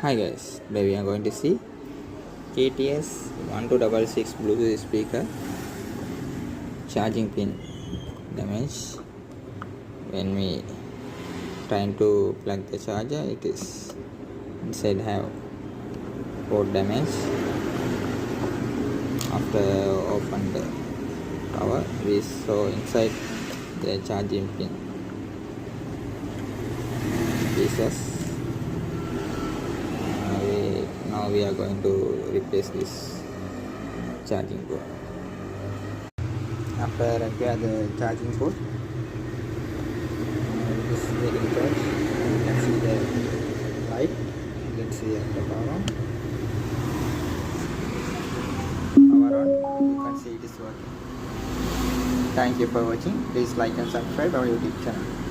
Hi guys, today we are going to see KTS 1266 Bluetooth speaker charging pin damage. When we trying to plug the charger, it is inside have port damage. After open the cover, we saw inside the charging pin pieces. Now we are going to replace this charging port. After repair the charging port, it is getting charged. You can see the light. Let's see the power on. Power on. You can see it is working. Thank you for watching. Please like and subscribe our YouTube channel.